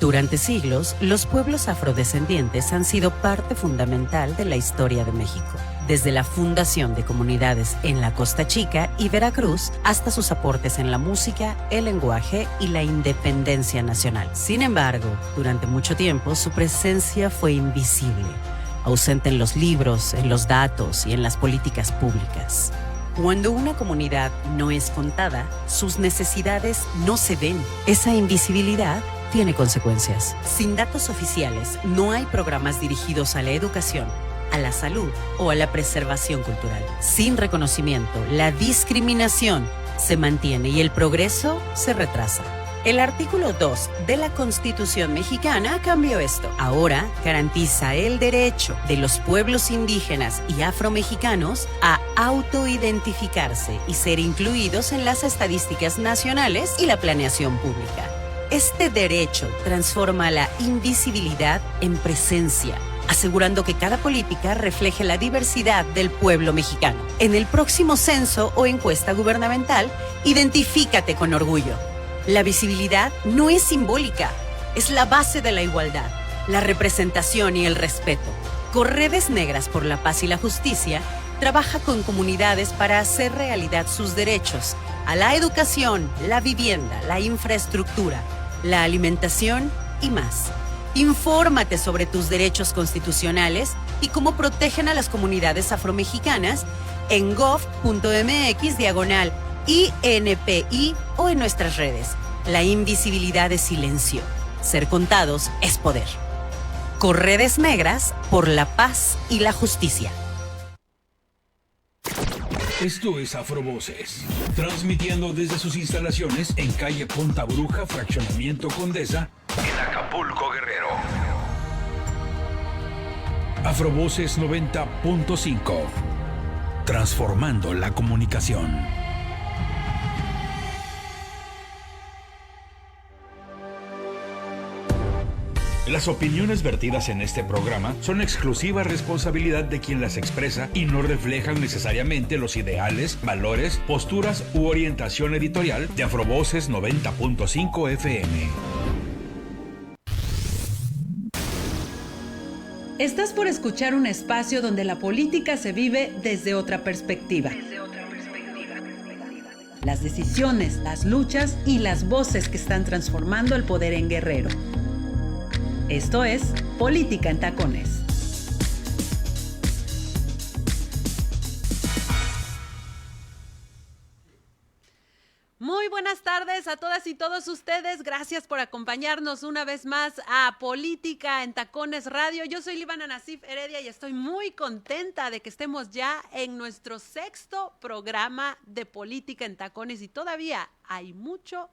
Durante siglos, los pueblos afrodescendientes han sido parte fundamental de la historia de México, desde la fundación de comunidades en la Costa Chica y Veracruz hasta sus aportes en la música, el lenguaje y la independencia nacional. Sin embargo, durante mucho tiempo su presencia fue invisible, ausente en los libros, en los datos y en las políticas públicas. Cuando una comunidad no es contada, sus necesidades no se ven. Esa invisibilidad tiene consecuencias. Sin datos oficiales, no hay programas dirigidos a la educación, a la salud o a la preservación cultural. Sin reconocimiento, la discriminación se mantiene y el progreso se retrasa. El artículo 2 de la Constitución mexicana cambió esto. Ahora garantiza el derecho de los pueblos indígenas y afromexicanos a autoidentificarse y ser incluidos en las estadísticas nacionales y la planeación pública. Este derecho transforma la invisibilidad en presencia, asegurando que cada política refleje la diversidad del pueblo mexicano. En el próximo censo o encuesta gubernamental, identifícate con orgullo. La visibilidad no es simbólica, es la base de la igualdad, la representación y el respeto. Corredes Negras por la Paz y la Justicia trabaja con comunidades para hacer realidad sus derechos a la educación, la vivienda, la infraestructura, la alimentación y más. Infórmate sobre tus derechos constitucionales y cómo protegen a las comunidades afromexicanas en gov.mx/INPI o en nuestras redes. La invisibilidad es silencio. Ser contados es poder. Corredes Negras por la Paz y la Justicia. Esto es Afrovoces, transmitiendo desde sus instalaciones en calle Punta Bruja, Fraccionamiento Condesa, en Acapulco, Guerrero. Afrovoces 90.5, transformando la comunicación. Las opiniones vertidas en este programa son exclusiva responsabilidad de quien las expresa y no reflejan necesariamente los ideales, valores, posturas u orientación editorial de Afrovoces 90.5 FM. Estás por escuchar un espacio donde la política se vive desde otra perspectiva. Las decisiones, las luchas y las voces que están transformando el poder en Guerrero. Esto es Política en Tacones. Muy buenas tardes a todas y todos ustedes. Gracias por acompañarnos una vez más a Política en Tacones Radio. Yo soy Líbana Nasif Heredia y estoy muy contenta de que estemos ya en nuestro 6º programa de Política en Tacones y todavía hay mucho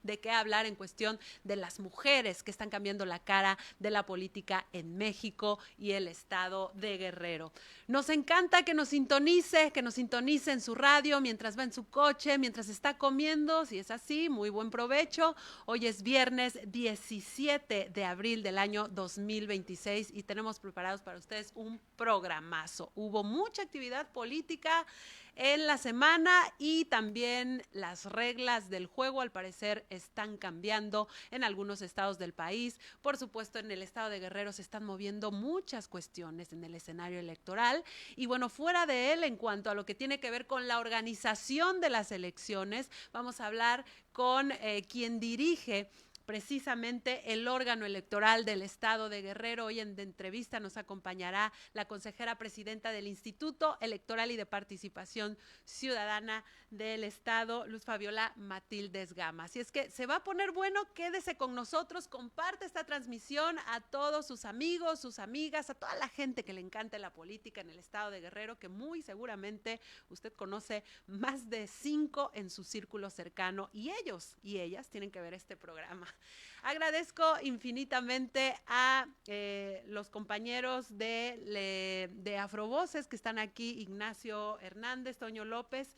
de qué hablar en cuestión de las mujeres que están cambiando la cara de la política en México y el estado de Guerrero. Nos encanta que nos sintonice en su radio, mientras va en su coche, mientras está comiendo. Si es así, muy buen provecho. Hoy es viernes 17 de abril del año 2026 y tenemos preparados para ustedes un programazo. Hubo mucha actividad política en la semana y también las reglas del juego al parecer están cambiando en algunos estados del país. Por supuesto, en el estado de Guerrero se están moviendo muchas cuestiones en el escenario electoral y bueno, fuera de él, en cuanto a lo que tiene que ver con la organización de las elecciones, vamos a hablar con quien dirige precisamente el órgano electoral del estado de Guerrero. Hoy en entrevista nos acompañará la consejera presidenta del Instituto Electoral y de Participación Ciudadana del estado, Luz Fabiola Matildes Gama. Así es que se va a poner bueno, quédese con nosotros, comparte esta transmisión a todos sus amigos, sus amigas, a toda la gente que le encanta la política en el estado de Guerrero, que muy seguramente usted conoce más de 5 en su círculo cercano y ellos y ellas tienen que ver este programa. Agradezco infinitamente a los compañeros de Afrovoces que están aquí, Ignacio Hernández, Toño López,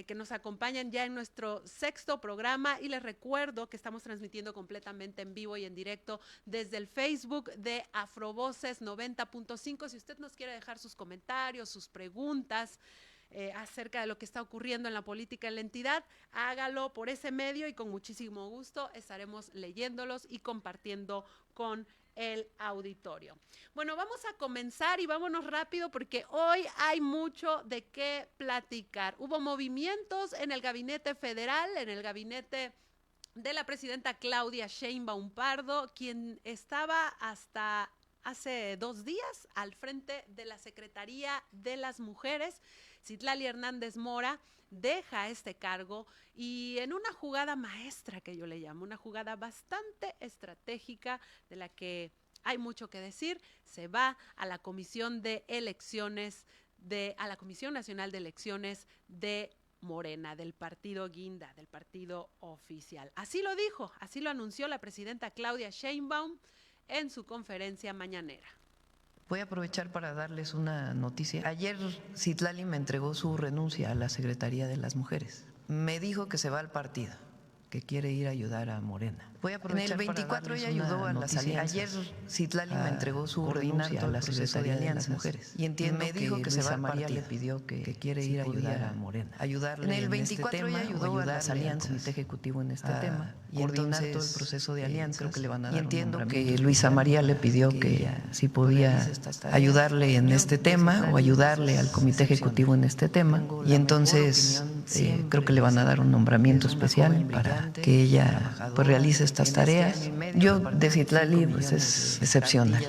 que nos acompañan ya en nuestro 6º programa y les recuerdo que estamos transmitiendo completamente en vivo y en directo desde el Facebook de Afrovoces 90.5. Si usted nos quiere dejar sus comentarios, sus preguntas, acerca de lo que está ocurriendo en la política en la entidad, hágalo por ese medio y con muchísimo gusto estaremos leyéndolos y compartiendo con el auditorio. Bueno, vamos a comenzar y vámonos rápido porque hoy hay mucho de qué platicar. Hubo movimientos en el gabinete federal, en el gabinete de la presidenta Claudia Sheinbaum Pardo, quien estaba hasta hace 2 días al frente de la Secretaría de las Mujeres. Citlali Hernández Mora deja este cargo y en una jugada maestra que yo le llamo, una jugada bastante estratégica de la que hay mucho que decir, se va a la Comisión de Elecciones, a la Comisión Nacional de Elecciones de Morena, del partido Guinda, del partido oficial. Así lo dijo, así lo anunció la presidenta Claudia Sheinbaum en su conferencia mañanera. Voy a aprovechar para darles una noticia. Ayer Citlali me entregó su renuncia a la Secretaría de las Mujeres. Me dijo que se va al partido, que quiere ir a ayudar a Morena. Voy a aprovechar en el 24 ella ayudó a las alianzas. Ayer Citlali me entregó su renuncia a la Secretaría de las Mujeres. Y entiendo me dijo que se va al partido. Le pidió que quiere ir a ayudar a Morena. Ayudarle en el 24 ella ayudó a las alianzas. Comité ejecutivo en este tema. Y entonces todo el proceso de alianzas. Creo que le van a dar. Y entiendo que Luisa María le pidió que si podía ayudarle en este tema o ayudarle al comité ejecutivo en este tema. Y entonces creo que le van a dar un nombramiento especial para que ella pues realice estas tareas. Yo de Citlali pues es excepcional.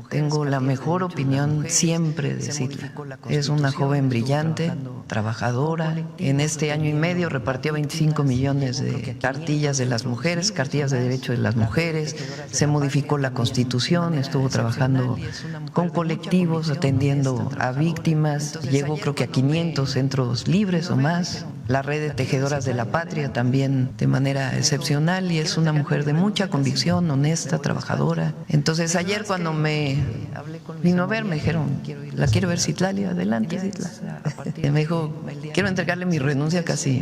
Tengo la mejor opinión siempre de Citlali. Es una joven brillante, trabajadora. En este año y medio repartió 25 millones de cartillas de las mujeres, cartillas de derecho de las mujeres. Se modificó la Constitución, estuvo trabajando con colectivos, atendiendo a víctimas. Llegó creo que a 500 centros libres o más. La red de tejedoras de la patria también de manera excepcional y es una mujer de mucha convicción, honesta, trabajadora. Entonces ayer cuando me vino a ver me dijeron, ¿la quiero ver Citlali? Adelante, Citlali. Y me dijo, quiero entregarle mi renuncia, casi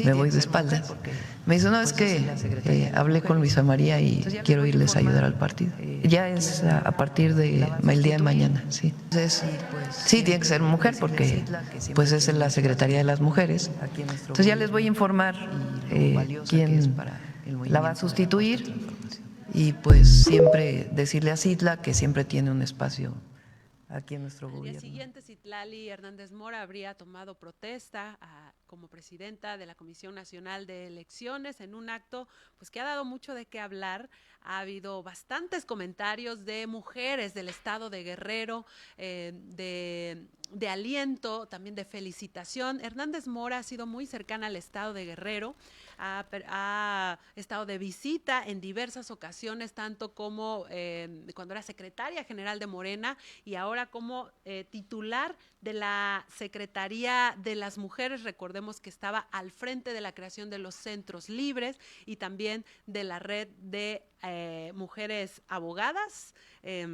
me voy de espaldas. Me dice, no, es que hablé con Luisa María y quiero irles a ayudar al partido. Ya es a partir del día de mañana, sí. Entonces, sí, tiene que ser mujer porque pues es en la Secretaría de las Mujeres. Entonces ya les voy a informar quién la va a sustituir y pues siempre decirle a Citla que siempre tiene un espacio aquí en nuestro gobierno. Al día siguiente, Citlali Hernández Mora habría tomado protesta como presidenta de la Comisión Nacional de Elecciones en un acto pues que ha dado mucho de qué hablar. Ha habido bastantes comentarios de mujeres del estado de Guerrero, de aliento, también de felicitación. Hernández Mora ha sido muy cercana al estado de Guerrero, ha estado de visita en diversas ocasiones, tanto como cuando era secretaria general de Morena y ahora como titular de la Secretaría de las Mujeres. Recordemos que estaba al frente de la creación de los centros libres y también de la red de mujeres abogadas. Se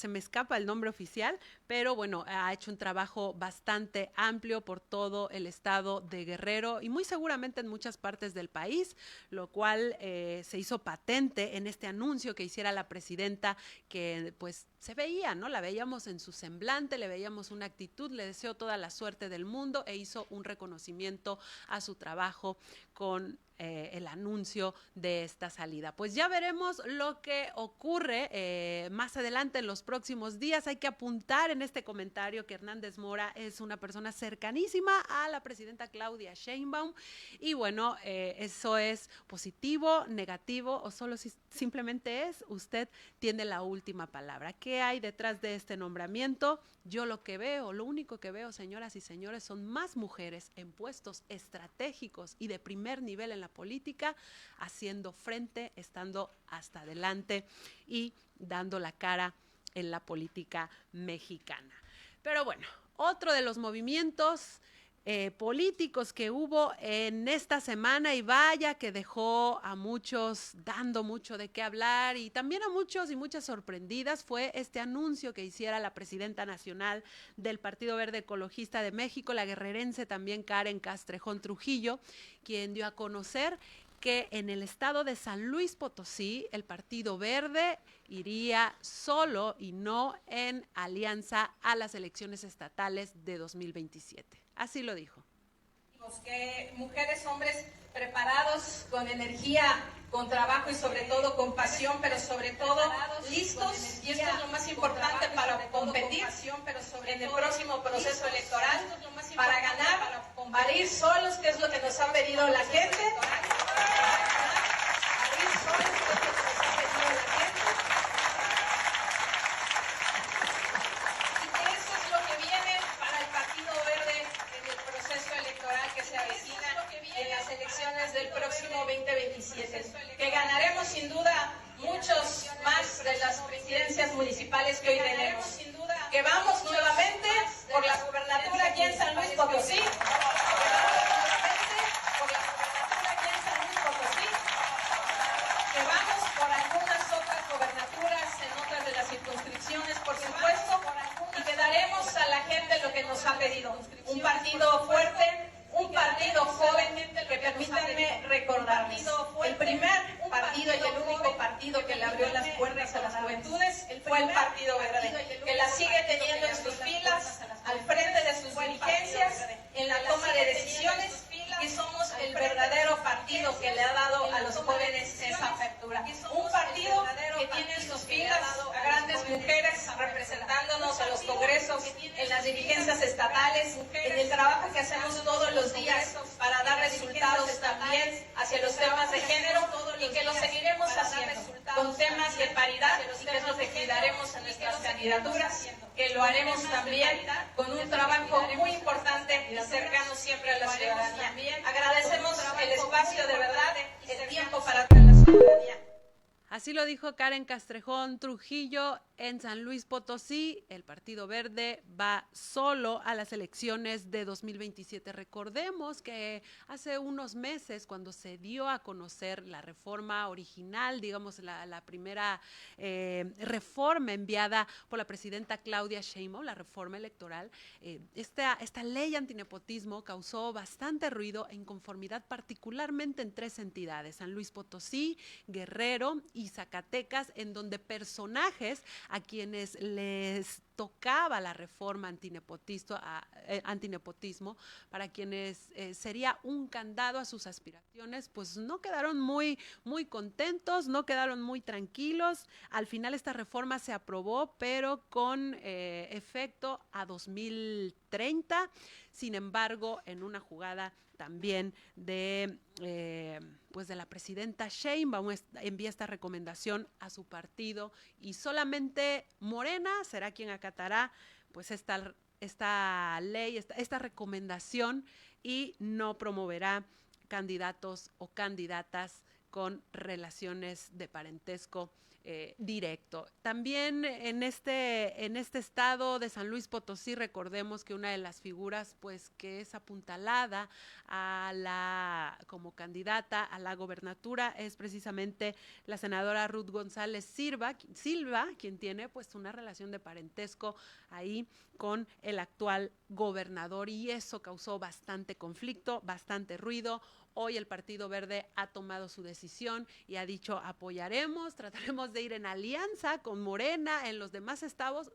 me escapa el nombre oficial, pero bueno, ha hecho un trabajo bastante amplio por todo el estado de Guerrero y muy seguramente en muchas partes del país, lo cual se hizo patente en este anuncio que hiciera la presidenta, que pues se veía, ¿no? La veíamos en su semblante, le veíamos una actitud, le deseo toda la suerte del mundo e hizo un reconocimiento a su trabajo con el anuncio de esta salida. Pues ya veremos lo que ocurre más adelante en los próximos días. Hay que apuntar en este comentario que Hernández Mora es una persona cercanísima a la presidenta Claudia Sheinbaum y bueno, eso es positivo, negativo o solo si simplemente es, usted tiene la última palabra. ¿Qué hay detrás de este nombramiento? Yo lo único que veo, señoras y señores, son más mujeres en puestos estratégicos y de primer nivel en la política, haciendo frente, estando hasta adelante y dando la cara en la política mexicana. Pero bueno, otro de los movimientos políticos que hubo en esta semana y vaya que dejó a muchos dando mucho de qué hablar y también a muchos y muchas sorprendidas fue este anuncio que hiciera la presidenta nacional del Partido Verde Ecologista de México, la guerrerense también Karen Castrejón Trujillo, quien dio a conocer que en el estado de San Luis Potosí el Partido Verde iría solo y no en alianza a las elecciones estatales de 2027. Así lo dijo. Que mujeres, hombres preparados, con energía, con trabajo y sobre todo con pasión, pero sobre todo listos, y esto es lo más importante para competir en el próximo proceso electoral, para ganar, para ir solos, que es lo que nos ha pedido la gente. Del próximo 2027, que ganaremos sin duda muchos más de las presidencias municipales que hoy tenemos, que vamos nuevamente por la gobernatura aquí en San Luis Potosí, que vamos por algunas otras gobernaturas en otras de las circunscripciones, por supuesto, y que daremos a la gente lo que nos ha pedido, un partido fuerte, un partido joven, que permítanme recordarles, el primer partido y el único partido que le abrió las puertas a las juventudes fue el Partido Verde, que la sigue teniendo en sus filas, al frente de sus dirigencias, en la toma de decisiones, y somos el verdadero partido que le ha dado a los jóvenes esa apertura. Un partido que tiene en sus filas a grandes mujeres representándonos a los congresos, en las dirigencias estatales, en el trabajo que hacemos todos los días para dar resultados también hacia los temas de género, y que lo seguiremos haciendo con temas de paridad, y que es lo que cuidaremos en nuestras candidaturas, que lo haremos también con un trabajo muy importante y cercano siempre a la ciudadanía. Agradecemos el espacio, de verdad, el tiempo para toda la ciudadanía. Así lo dijo Karen Castrejón Trujillo. En San Luis Potosí, el Partido Verde va solo a las elecciones de 2027. Recordemos que hace unos meses, cuando se dio a conocer la reforma original, digamos la primera reforma enviada por la presidenta Claudia Sheinbaum, la reforma electoral, esta ley antinepotismo causó bastante ruido e inconformidad, particularmente en tres entidades: San Luis Potosí, Guerrero y Zacatecas, en donde personajes a quienes les tocaba la reforma antinepotismo, para quienes sería un candado a sus aspiraciones, pues no quedaron muy contentos, no quedaron muy tranquilos. Al final esta reforma se aprobó, pero con efecto a 2030. Sin embargo, en una jugada también de la presidenta Sheinbaum, envía esta recomendación a su partido, y solamente Morena será quien acatará pues esta ley, esta recomendación, y no promoverá candidatos o candidatas con relaciones de parentesco directo. También en este estado de San Luis Potosí, recordemos que una de las figuras pues que es apuntalada como candidata a la gobernatura es precisamente la senadora Ruth González Silva, quien tiene pues una relación de parentesco ahí con el actual gobernador, y eso causó bastante conflicto, bastante ruido. Hoy el Partido Verde ha tomado su decisión y ha dicho: apoyaremos, trataremos de ir en alianza con Morena en los demás estados,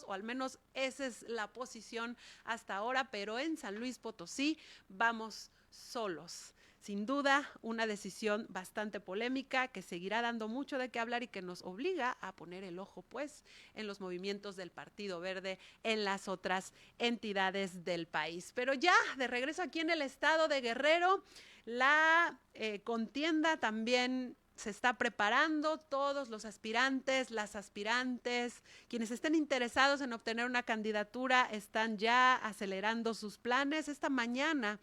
o al menos esa es la posición hasta ahora, pero en San Luis Potosí vamos solos. Sin duda, una decisión bastante polémica que seguirá dando mucho de qué hablar y que nos obliga a poner el ojo pues en los movimientos del Partido Verde en las otras entidades del país. Pero ya de regreso aquí en el estado de Guerrero, la contienda también se está preparando. Todos los aspirantes, las aspirantes, quienes estén interesados en obtener una candidatura, están ya acelerando sus planes. Esta mañana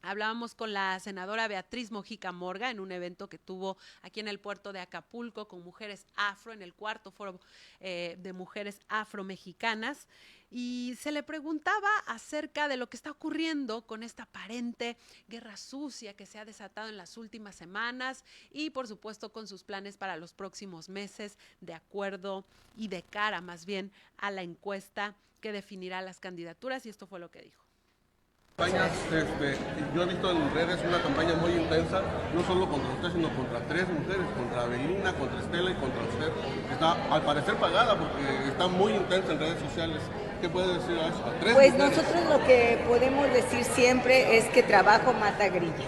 hablábamos con la senadora Beatriz Mojica Morga en un evento que tuvo aquí en el puerto de Acapulco con mujeres afro, en el cuarto foro de mujeres afromexicanas, y se le preguntaba acerca de lo que está ocurriendo con esta aparente guerra sucia que se ha desatado en las últimas semanas, y por supuesto con sus planes para los próximos meses, de acuerdo y de cara más bien a la encuesta que definirá las candidaturas, y esto fue lo que dijo. Campañas, yo he visto en redes una campaña muy intensa, no solo contra usted, sino contra 3 mujeres, contra Belinda, contra Estela y contra usted, que está al parecer pagada porque está muy intensa en redes sociales. ¿Qué puede decir a eso? A 3 Pues mujeres. nosotros lo que podemos decir siempre es que trabajo mata grilla,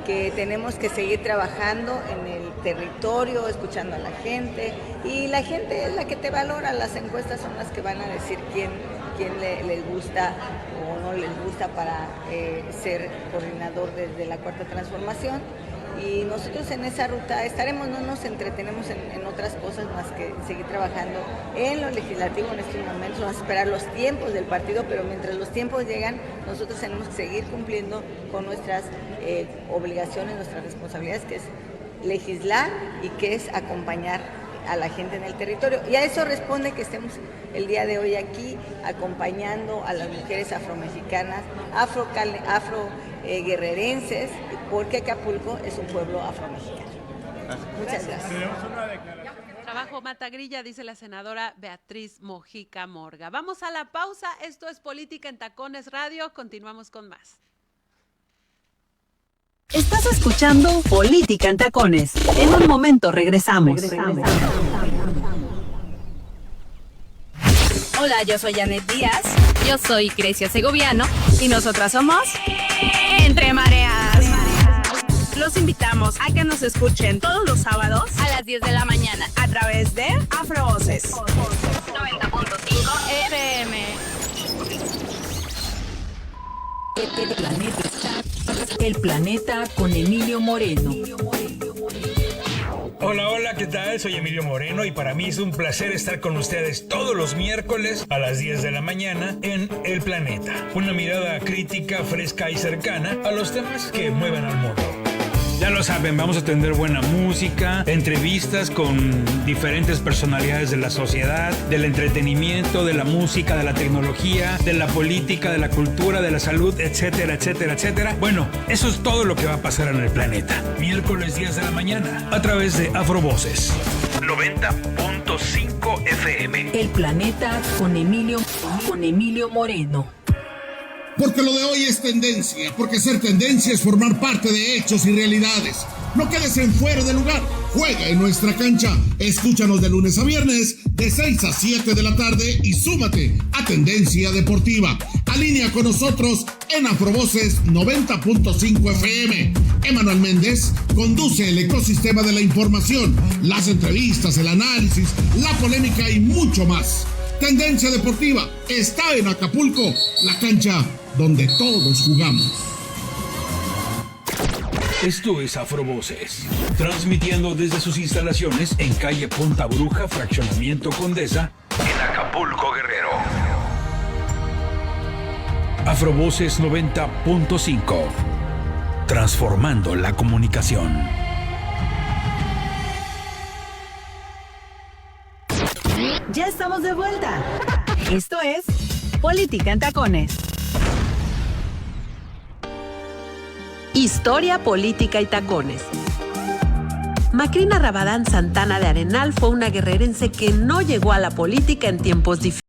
que tenemos que seguir trabajando en el territorio, escuchando a la gente, y la gente es la que te valora, las encuestas son las que van a decir quién les gusta o no les gusta para ser coordinador de la Cuarta Transformación. Y nosotros en esa ruta estaremos, no nos entretenemos en otras cosas más que seguir trabajando en lo legislativo en estos momentos, vamos a esperar los tiempos del partido, pero mientras los tiempos llegan, nosotros tenemos que seguir cumpliendo con nuestras obligaciones, nuestras responsabilidades, que es legislar y que es acompañar a la gente en el territorio. Y a eso responde que estemos el día de hoy aquí acompañando a las mujeres afromexicanas, guerrerenses, porque Acapulco es un pueblo afromexicano. Muchas gracias. Trabajo mata grilla, dice la senadora Beatriz Mojica Morga. Vamos a la pausa. Esto es Política en Tacones Radio. Continuamos con más. Estás escuchando Política en Tacones. En un momento regresamos. Hola, yo soy Janet Díaz. Yo soy Grecia Segoviano. Y nosotras somos Entre Mareas. Los invitamos a que nos escuchen todos los sábados a las 10 de la mañana a través de Afrovoces 90.5 FM. El planeta con Emilio Moreno. Hola, hola, ¿qué tal? Soy Emilio Moreno y para mí es un placer estar con ustedes todos los miércoles a las 10 de la mañana en El Planeta. Una mirada crítica, fresca y cercana a los temas que mueven al mundo. Ya lo saben, vamos a tener buena música, entrevistas con diferentes personalidades de la sociedad, del entretenimiento, de la música, de la tecnología, de la política, de la cultura, de la salud, etcétera, etcétera, etcétera. Bueno, eso es todo lo que va a pasar en El Planeta. Miércoles 10 de la mañana, a través de Afrovoces 90.5 FM. El Planeta con Emilio Moreno. Porque lo de hoy es tendencia, porque ser tendencia es formar parte de hechos y realidades. No quedes en fuera de lugar, juega en nuestra cancha. Escúchanos de lunes a viernes, de 6 a 7 de la tarde y súmate a Tendencia Deportiva. Alinea con nosotros en Afrovoces 90.5 FM. Emanuel Méndez conduce el ecosistema de la información, las entrevistas, el análisis, la polémica y mucho más. Tendencia Deportiva está en Acapulco, la cancha donde todos jugamos. Esto es Afrovoces, transmitiendo desde sus instalaciones en calle Punta Bruja, Fraccionamiento Condesa, en Acapulco, Guerrero. Afrovoces 90.5, transformando la comunicación. Ya estamos de vuelta. Esto es Política en Tacones. Historia, política y tacones. Macrina Rabadán Santana de Arenal fue una guerrerense que no llegó a la política en tiempos difíciles.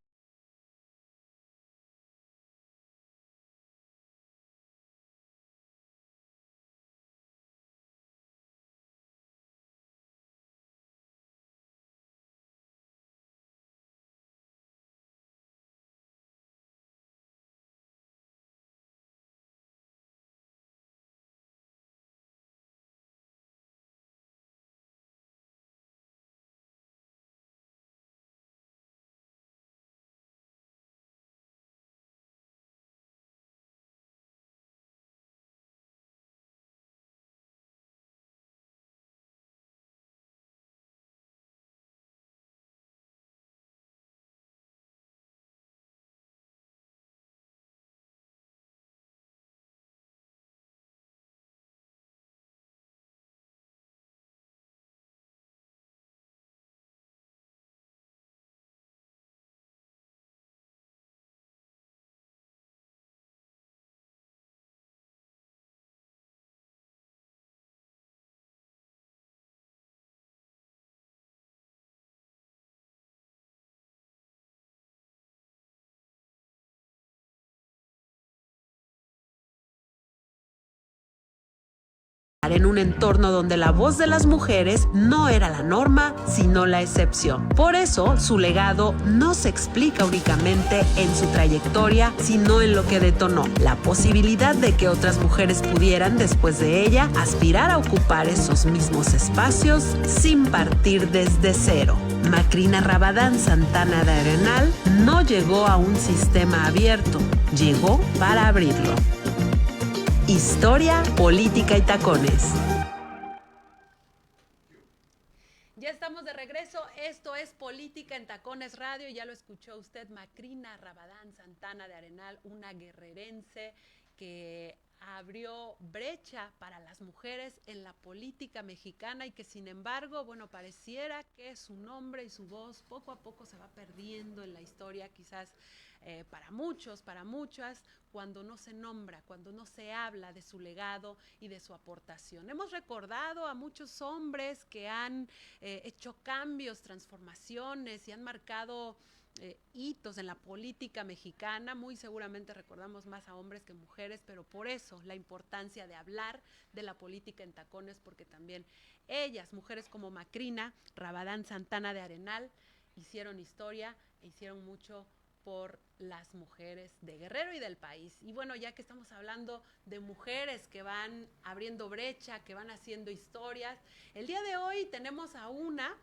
en un entorno donde la voz de las mujeres no era la norma, sino la excepción. Por eso, su legado no se explica únicamente en su trayectoria, sino en lo que detonó, la posibilidad de que otras mujeres pudieran, después de ella, aspirar a ocupar esos mismos espacios sin partir desde cero. Macrina Rabadán Santana de Arenal no llegó a un sistema abierto, llegó para abrirlo. Historia, política y tacones. Ya estamos de regreso, esto es Política en Tacones Radio, ya lo escuchó usted, Macrina Rabadán Santana de Arenal, una guerrerense que abrió brecha para las mujeres en la política mexicana y que sin embargo, bueno, pareciera que su nombre y su voz poco a poco se va perdiendo en la historia, quizás para muchos, para muchas, cuando no se nombra, cuando no se habla de su legado y de su aportación. Hemos recordado a muchos hombres que han hecho cambios, transformaciones y han marcado hitos en la política mexicana. Muy seguramente recordamos más a hombres que mujeres, pero por eso la importancia de hablar de la política en tacones, porque también ellas, mujeres como Macrina Rabadán Santana de Arenal, hicieron historia e hicieron mucho por las mujeres de Guerrero y del país. Y bueno, ya que estamos hablando de mujeres que van abriendo brecha, que van haciendo historias, el día de hoy tenemos a una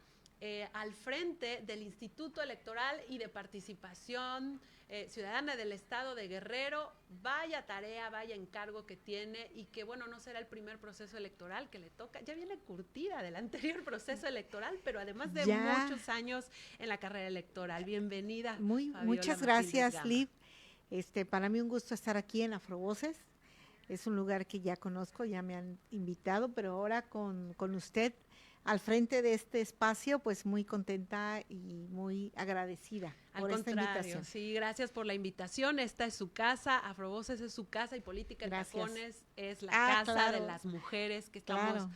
al frente del Instituto Electoral y de Participación Ciudadana del Estado de Guerrero. Vaya tarea, vaya encargo que tiene, y que bueno, no será el primer proceso electoral que le toca, ya viene curtida del anterior proceso electoral, pero además de muchos años en la carrera electoral. Bienvenida. Muchas gracias, Liv. Para mí un gusto estar aquí en Afrovoces. Es un lugar que ya conozco, ya me han invitado, pero ahora con usted al frente de este espacio, pues muy contenta y muy agradecida por esta invitación. Sí, gracias por la invitación. Esta es su casa, Afrovoces es su casa, y Política en Tacones es la casa de las mujeres que estamos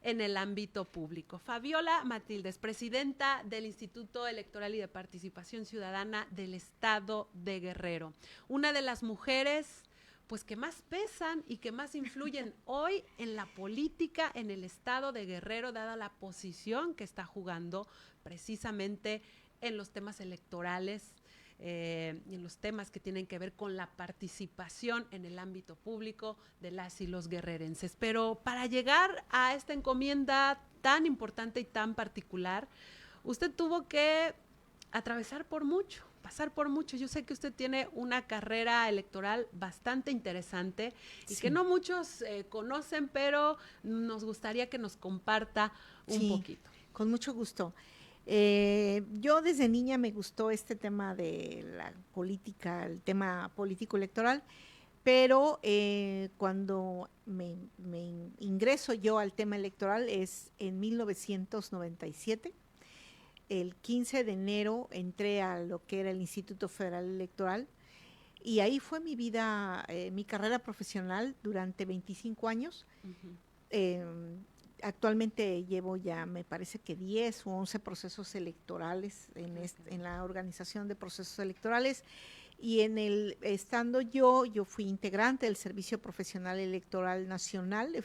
en el ámbito público. Fabiola Matildes, presidenta del Instituto Electoral y de Participación Ciudadana del Estado de Guerrero. Una de las mujeres pues que más pesan y que más influyen hoy en la política en el estado de Guerrero, dada la posición que está jugando precisamente en los temas electorales y en los temas que tienen que ver con la participación en el ámbito público de las y los guerrerenses. Pero para llegar a esta encomienda tan importante y tan particular, usted tuvo que atravesar por mucho, pasar por mucho. Yo sé que usted tiene una carrera electoral bastante interesante y que no muchos conocen, pero nos gustaría que nos comparta un poquito. Con mucho gusto. Yo desde niña me gustó este tema de la política, el tema político electoral, pero cuando me ingreso yo al tema electoral es en 1997. El 15 de enero entré a lo que era el Instituto Federal Electoral y ahí fue mi vida, mi carrera profesional durante 25 años. Actualmente llevo ya, me parece que 10 o 11 procesos electorales en la organización de procesos electorales, y estando yo fui integrante del Servicio Profesional Electoral Nacional.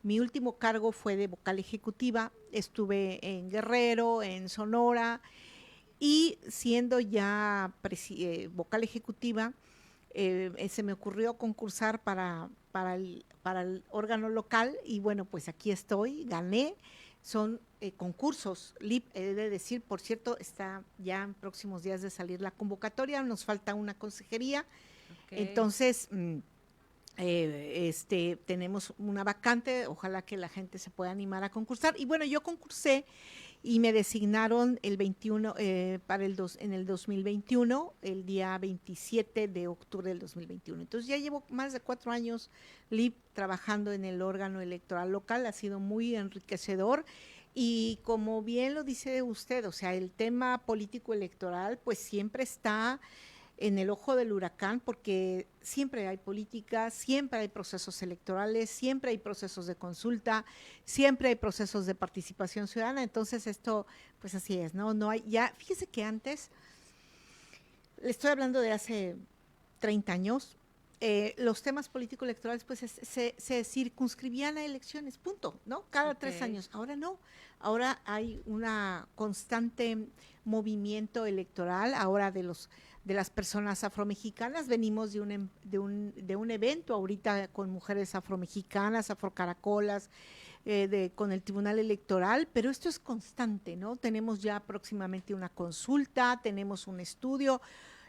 Mi último cargo fue de vocal ejecutiva, estuve en Guerrero, en Sonora, y siendo ya vocal ejecutiva, se me ocurrió concursar para el órgano local, y bueno, pues aquí estoy, gané. Son concursos, he de decir, por cierto, está ya en próximos días de salir la convocatoria, nos falta una consejería, entonces tenemos una vacante, ojalá que la gente se pueda animar a concursar. Y bueno, yo concursé y me designaron el 21 en el 2021, el día 27 de octubre del 2021. Entonces ya llevo más de 4 años, Liv, trabajando en el órgano electoral local. Ha sido muy enriquecedor, y como bien lo dice usted, o sea, el tema político electoral pues siempre está en el ojo del huracán, porque siempre hay política, siempre hay procesos electorales, siempre hay procesos de consulta, siempre hay procesos de participación ciudadana. Entonces esto, pues así es, no hay, ya, fíjese que antes, le estoy hablando de hace 30 años, los temas político-electorales pues se circunscribían a elecciones, punto, ¿no? Cada 3 años. Ahora no, ahora hay una constante movimiento electoral, ahora de las personas afromexicanas. Venimos de un evento ahorita con mujeres afromexicanas, afrocaracolas, con el Tribunal Electoral, pero esto es constante, ¿no? Tenemos ya próximamente una consulta, tenemos un estudio,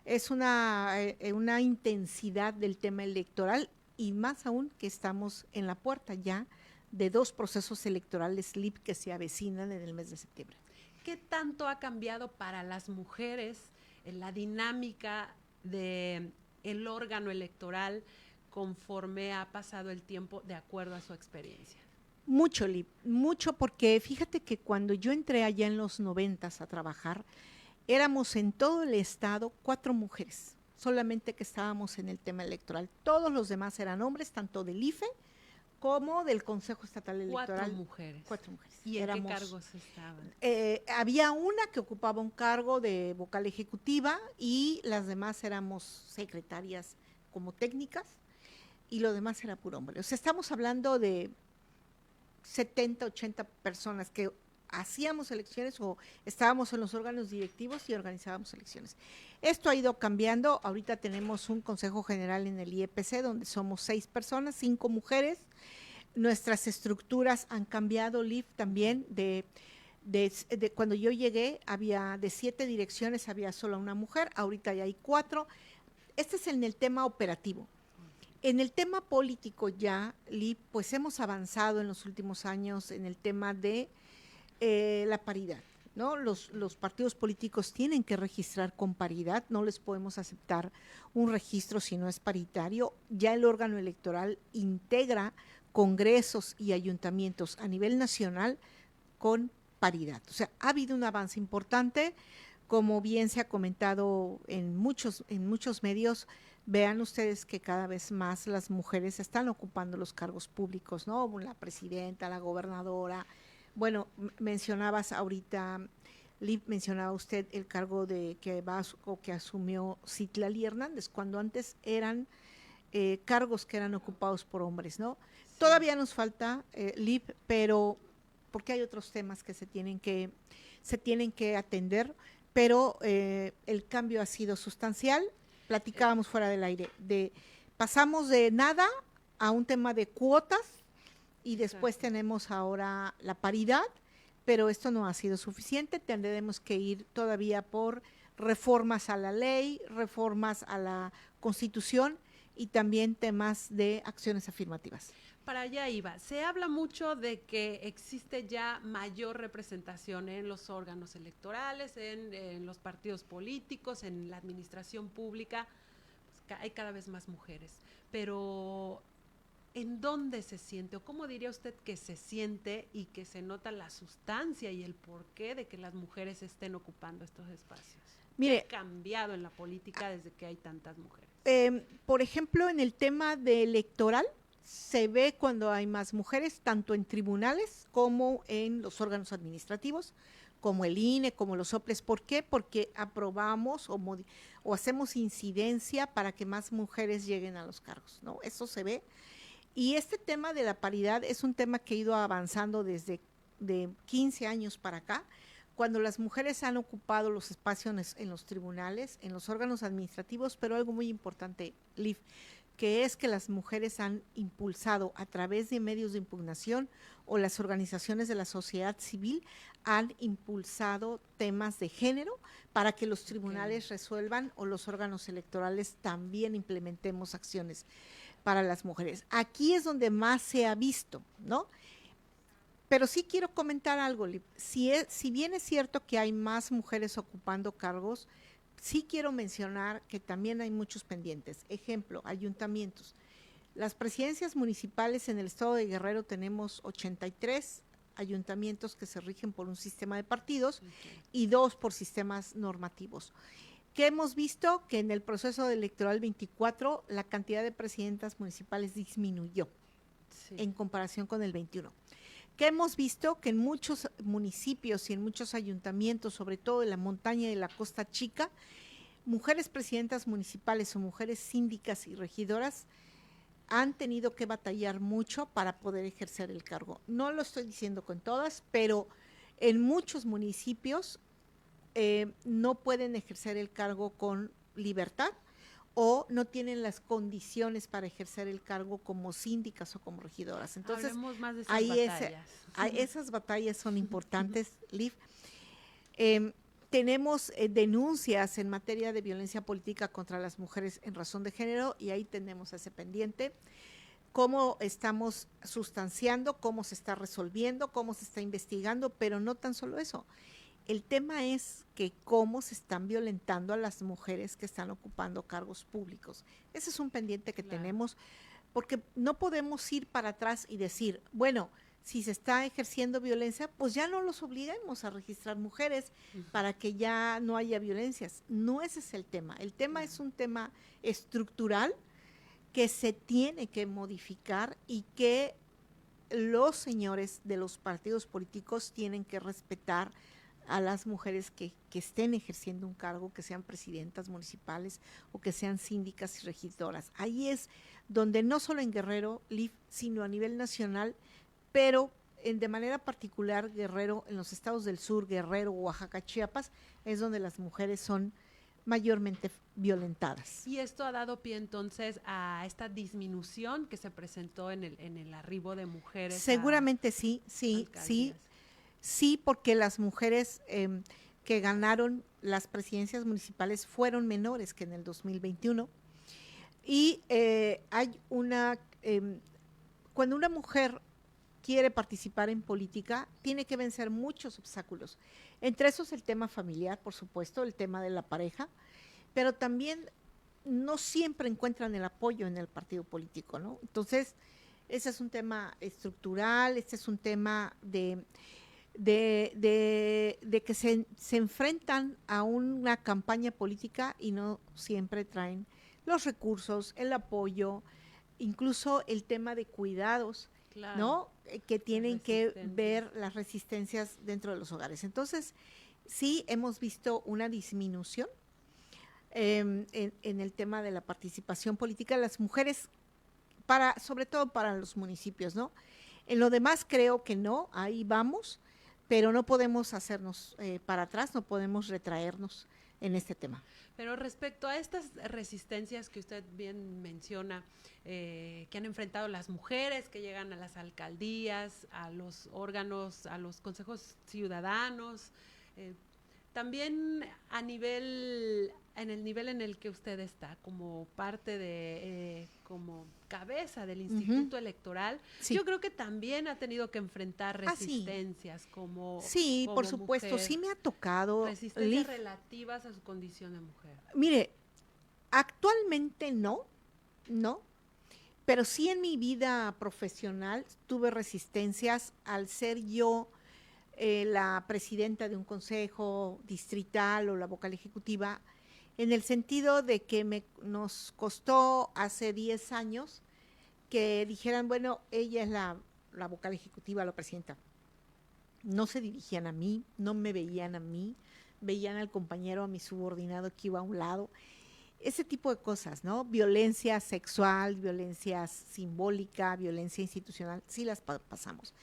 es una intensidad del tema electoral, y más aún que estamos en la puerta ya de 2 procesos electorales LIP que se avecinan en el mes de septiembre. ¿Qué tanto ha cambiado para las mujeres en la dinámica del órgano electoral conforme ha pasado el tiempo, de acuerdo a su experiencia? Mucho, Lip, mucho, porque fíjate que cuando yo entré allá en los 90s a trabajar, éramos en todo el estado 4 mujeres, solamente que estábamos en el tema electoral. Todos los demás eran hombres, tanto del IFE como del Consejo Estatal Electoral. 4 mujeres. 4 mujeres. ¿Y en qué cargos estaban? Había una que ocupaba un cargo de vocal ejecutiva y las demás éramos secretarias como técnicas, y lo demás era puro hombre. O sea, estamos hablando de 70, 80 personas que hacíamos elecciones o estábamos en los órganos directivos y organizábamos elecciones. Esto ha ido cambiando. Ahorita tenemos un consejo general en el IEPC donde somos 6 personas, 5 mujeres. Nuestras estructuras han cambiado, Liv, también de cuando yo llegué había de 7 direcciones, había solo una mujer, ahorita ya hay 4. Este es en el tema operativo. En el tema político ya, Liv, pues hemos avanzado en los últimos años en el tema de la paridad, ¿no? Los partidos políticos tienen que registrar con paridad, no les podemos aceptar un registro si no es paritario. Ya el órgano electoral integra congresos y ayuntamientos a nivel nacional con paridad. O sea, ha habido un avance importante, como bien se ha comentado en muchos medios. Vean ustedes que cada vez más las mujeres están ocupando los cargos públicos, ¿no? La presidenta, la gobernadora. Bueno, mencionabas ahorita, Liv, mencionaba usted el cargo que asumió Citlali Hernández, cuando antes eran cargos que eran ocupados por hombres, ¿no? Sí. Todavía nos falta, Liv, pero porque hay otros temas que se tienen que atender, pero el cambio ha sido sustancial. Platicábamos fuera del aire, pasamos de nada a un tema de cuotas, y después tenemos ahora la paridad, pero esto no ha sido suficiente. Tendremos que ir todavía por reformas a la ley, reformas a la Constitución y también temas de acciones afirmativas. Para allá iba. Se habla mucho de que existe ya mayor representación en los órganos electorales, en los partidos políticos, en la administración pública. Pues hay cada vez más mujeres, pero ¿en dónde se siente, o cómo diría usted que se siente y que se nota la sustancia y el porqué de que las mujeres estén ocupando estos espacios? Mire, ¿qué ha cambiado en la política desde que hay tantas mujeres? Por ejemplo, en el tema de electoral, se ve cuando hay más mujeres, tanto en tribunales como en los órganos administrativos, como el INE, como los OPLES. ¿Por qué? Porque aprobamos o hacemos incidencia para que más mujeres lleguen a los cargos, ¿no? Eso se ve. Y este tema de la paridad es un tema que ha ido avanzando desde de 15 años para acá, cuando las mujeres han ocupado los espacios en los tribunales, en los órganos administrativos, pero algo muy importante, Liv, que es que las mujeres han impulsado a través de medios de impugnación o las organizaciones de la sociedad civil han impulsado temas de género para que los tribunales resuelvan o los órganos electorales también implementemos acciones para las mujeres. Aquí es donde más se ha visto, ¿no? Pero sí quiero comentar algo, si bien es cierto que hay más mujeres ocupando cargos, sí quiero mencionar que también hay muchos pendientes. Ejemplo, ayuntamientos. Las presidencias municipales en el estado de Guerrero tenemos 83 ayuntamientos que se rigen por un sistema de partidos y 2 por sistemas normativos. ¿Qué hemos visto? Que en el proceso electoral 24 la cantidad de presidentas municipales disminuyó en comparación con el 21. ¿Qué hemos visto? Que en muchos municipios y en muchos ayuntamientos, sobre todo en la montaña y de la Costa Chica, mujeres presidentas municipales o mujeres síndicas y regidoras han tenido que batallar mucho para poder ejercer el cargo. No lo estoy diciendo con todas, pero en muchos municipios no pueden ejercer el cargo con libertad o no tienen las condiciones para ejercer el cargo como síndicas o como regidoras. Entonces, hablemos más de esas batallas. Esas batallas son importantes, Liv. Tenemos denuncias en materia de violencia política contra las mujeres en razón de género y ahí tenemos ese pendiente. Cómo estamos sustanciando, cómo se está resolviendo, cómo se está investigando, pero no tan solo eso. El tema es que cómo se están violentando a las mujeres que están ocupando cargos públicos. Ese es un pendiente que tenemos, porque no podemos ir para atrás y decir, bueno, si se está ejerciendo violencia, pues ya no los obliguemos a registrar mujeres para que ya no haya violencias. No ese es el tema. El tema es un tema estructural que se tiene que modificar y que los señores de los partidos políticos tienen que respetar a las mujeres que estén ejerciendo un cargo, que sean presidentas municipales o que sean síndicas y regidoras. Ahí es donde no solo en Guerrero, sino a nivel nacional, pero de manera particular Guerrero, en los estados del sur, Guerrero, Oaxaca, Chiapas, es donde las mujeres son mayormente violentadas. Y esto ha dado pie entonces a esta disminución que se presentó en el arribo de mujeres. Seguramente sí, porque las mujeres que ganaron las presidencias municipales fueron menores que en el 2021. Y hay cuando una mujer quiere participar en política, tiene que vencer muchos obstáculos. Entre esos el tema familiar, por supuesto, el tema de la pareja, pero también no siempre encuentran el apoyo en el partido político, ¿no? Entonces, ese es un tema estructural, este es un tema de que se enfrentan a una campaña política y no siempre traen los recursos, el apoyo, incluso el tema de cuidados, claro, ¿no? Que tienen que ver las resistencias dentro de los hogares. Entonces, sí hemos visto una disminución en el tema de la participación política de las mujeres, sobre todo para los municipios, ¿no? En lo demás creo que no, ahí vamos, pero no podemos hacernos para atrás, no podemos retraernos en este tema. Pero respecto a estas resistencias que usted bien menciona, que han enfrentado las mujeres que llegan a las alcaldías, a los órganos, a los consejos ciudadanos, también en el nivel en el que usted está, como parte de, como cabeza del Instituto Electoral, sí, yo creo que también ha tenido que enfrentar resistencias como por supuesto, mujer, sí me ha tocado. Resistencias relativas a su condición de mujer. Mire, actualmente no, pero sí en mi vida profesional tuve resistencias al ser yo la presidenta de un consejo distrital o la vocal ejecutiva, en el sentido de que nos costó hace 10 años que dijeran, bueno, ella es la vocal ejecutiva, la presidenta. No se dirigían a mí, no me veían a mí, veían al compañero, a mi subordinado que iba a un lado. Ese tipo de cosas, ¿no? Violencia sexual, violencia simbólica, violencia institucional, sí las pasamos.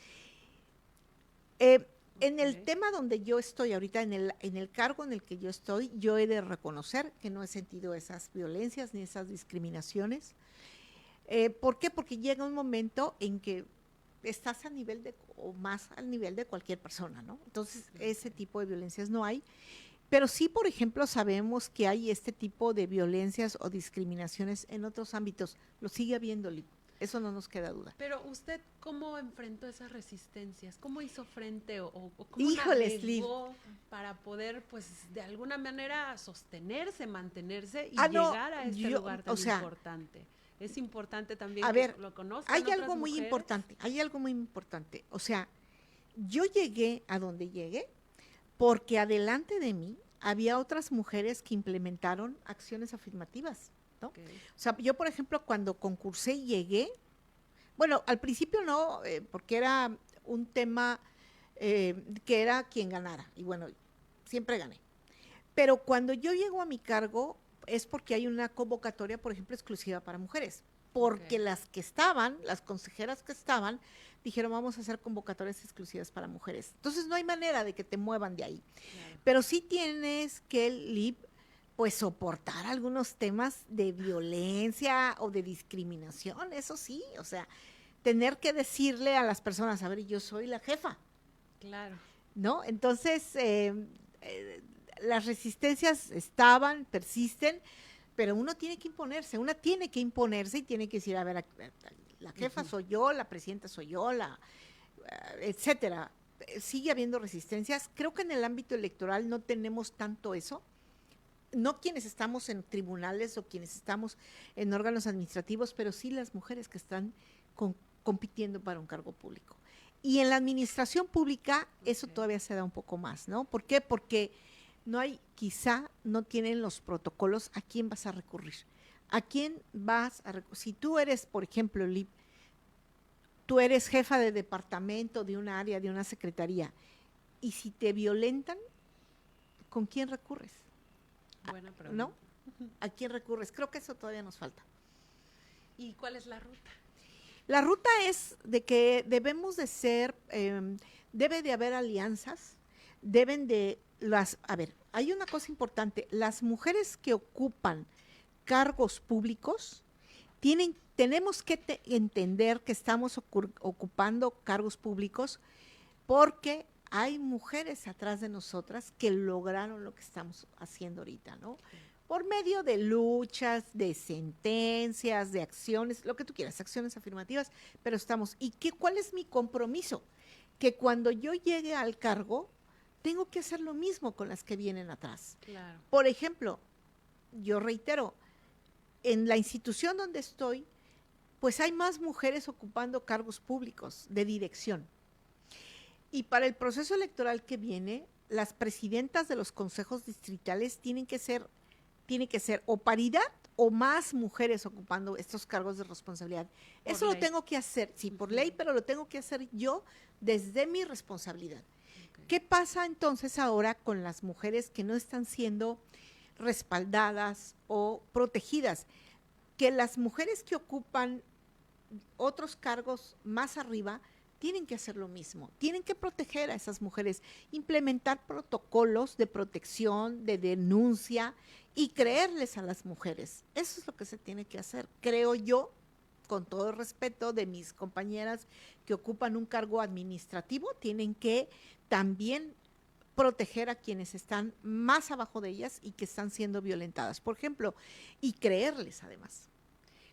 En el tema donde yo estoy ahorita, en el cargo en el que yo estoy, yo he de reconocer que no he sentido esas violencias ni esas discriminaciones. ¿Por qué? Porque llega un momento en que estás a nivel o más al nivel de cualquier persona, ¿no? Entonces, ese tipo de violencias no hay. Pero sí, por ejemplo, sabemos que hay este tipo de violencias o discriminaciones en otros ámbitos. Lo sigue habiendo, eso no nos queda duda. Pero usted, ¿cómo enfrentó esas resistencias? ¿Cómo hizo frente o cómo navegó para poder, pues, de alguna manera sostenerse, mantenerse y llegar a este lugar tan importante? Es importante también lo conozcan. Hay algo muy importante. O sea, yo llegué a donde llegué porque adelante de mí había otras mujeres que implementaron acciones afirmativas, ¿no? Okay. O sea, yo, por ejemplo, cuando concursé y llegué, bueno, al principio no, porque era un tema que era quien ganara, y bueno, siempre gané. Pero cuando yo llego a mi cargo es porque hay una convocatoria, por ejemplo, exclusiva para mujeres, porque las consejeras que estaban, dijeron vamos a hacer convocatorias exclusivas para mujeres. Entonces no hay manera de que te muevan de ahí. Claro. Pero sí tienes que, Lip, pues soportar algunos temas de violencia o de discriminación, eso sí, o sea, tener que decirle a las personas, a ver, yo soy la jefa. Claro. ¿No? Entonces, las resistencias persisten, pero uno tiene que imponerse y tiene que decir, a ver, la jefa soy yo, la presidenta soy yo, etcétera. Sigue habiendo resistencias. Creo que en el ámbito electoral no tenemos tanto eso. No quienes estamos en tribunales o quienes estamos en órganos administrativos, pero sí las mujeres que están compitiendo para un cargo público. Y en la administración pública eso todavía se da un poco más, ¿no? ¿Por qué? Porque quizá no tienen los protocolos a quién vas a recurrir. ¿A quién vas a recurrir? Si tú eres, por ejemplo, tú eres jefa de departamento, de un área, de una secretaría, y si te violentan, ¿con quién recurres? Buena pregunta. ¿No? ¿A quién recurres? Creo que eso todavía nos falta. ¿Y cuál es la ruta? La ruta es de que debemos de ser, debe de haber alianzas, hay una cosa importante, las mujeres que ocupan cargos públicos, tenemos que entender que estamos ocupando cargos públicos porque hay mujeres atrás de nosotras que lograron lo que estamos haciendo ahorita, ¿no? Por medio de luchas, de sentencias, de acciones, lo que tú quieras, acciones afirmativas, pero estamos. ¿Y cuál es mi compromiso? Que cuando yo llegue al cargo, tengo que hacer lo mismo con las que vienen atrás. Claro. Por ejemplo, yo reitero, en la institución donde estoy, pues hay más mujeres ocupando cargos públicos de dirección. Y para el proceso electoral que viene, las presidentas de los consejos distritales tienen que ser o paridad o más mujeres ocupando estos cargos de responsabilidad. Eso lo tengo que hacer, sí, por ley, pero lo tengo que hacer yo desde mi responsabilidad. Okay. ¿Qué pasa entonces ahora con las mujeres que no están siendo respaldadas o protegidas? Que las mujeres que ocupan otros cargos más arriba tienen que hacer lo mismo, tienen que proteger a esas mujeres, implementar protocolos de protección, de denuncia y creerles a las mujeres. Eso es lo que se tiene que hacer, creo yo, con todo el respeto de mis compañeras que ocupan un cargo administrativo, tienen que también proteger a quienes están más abajo de ellas y que están siendo violentadas, por ejemplo, y creerles además.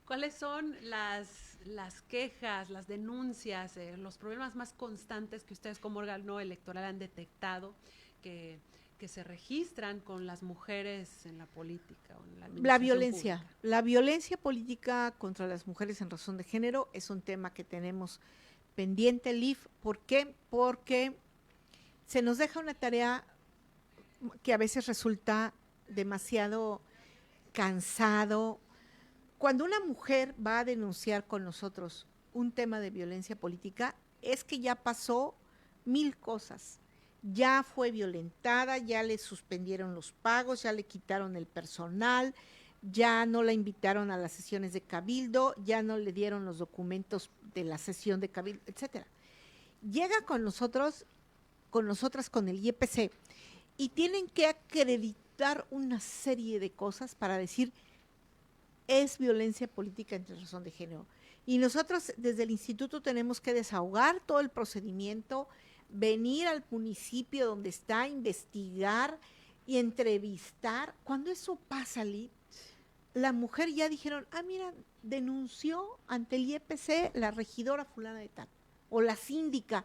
¿Cuáles son las quejas, las denuncias, los problemas más constantes que ustedes como órgano electoral han detectado que se registran con las mujeres en la política o en la administración pública? La violencia política contra las mujeres en razón de género es un tema que tenemos pendiente, Liv. ¿Por qué? Porque se nos deja una tarea que a veces resulta demasiado cansado. Cuando una mujer va a denunciar con nosotros un tema de violencia política, es que ya pasó 1000 cosas. Ya fue violentada, ya le suspendieron los pagos, ya le quitaron el personal, ya no la invitaron a las sesiones de cabildo, ya no le dieron los documentos de la sesión de cabildo, etcétera. Llega con nosotras con el IEPC y tienen que acreditar una serie de cosas para decir es violencia política entre razón de género. Y nosotros desde el instituto tenemos que desahogar todo el procedimiento, venir al municipio donde está, investigar y entrevistar. Cuando eso pasa, la mujer ya dijeron, mira, denunció ante el IEPC la regidora fulana de tal, o la síndica,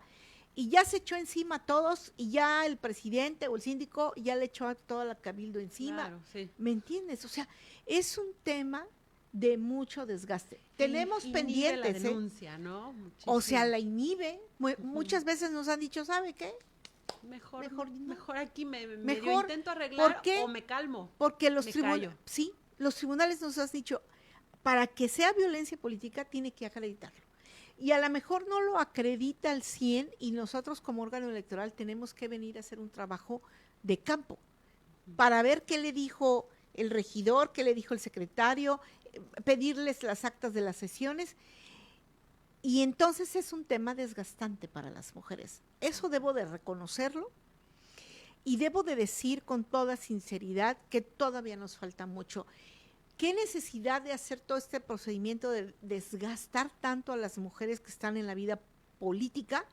y ya se echó encima a todos, y ya el presidente o el síndico ya le echó a toda la cabildo encima. Claro, sí. ¿Me entiendes? O sea, es un tema de mucho desgaste. Tenemos pendientes. La denuncia, ¿no? Muchísimo. O sea, la inhibe. Muchas veces nos han dicho, ¿sabe qué? Mejor aquí medio intento arreglar o me calmo. Porque los tribunales nos han dicho, para que sea violencia política tiene que acreditarlo. Y a lo mejor no lo acredita al 100 y nosotros como órgano electoral tenemos que venir a hacer un trabajo de campo para ver qué le dijo el regidor, qué le dijo el secretario, pedirles las actas de las sesiones. Y entonces es un tema desgastante para las mujeres. Eso debo de reconocerlo y debo de decir con toda sinceridad que todavía nos falta mucho. ¿Qué necesidad de hacer todo este procedimiento de desgastar tanto a las mujeres que están en la vida política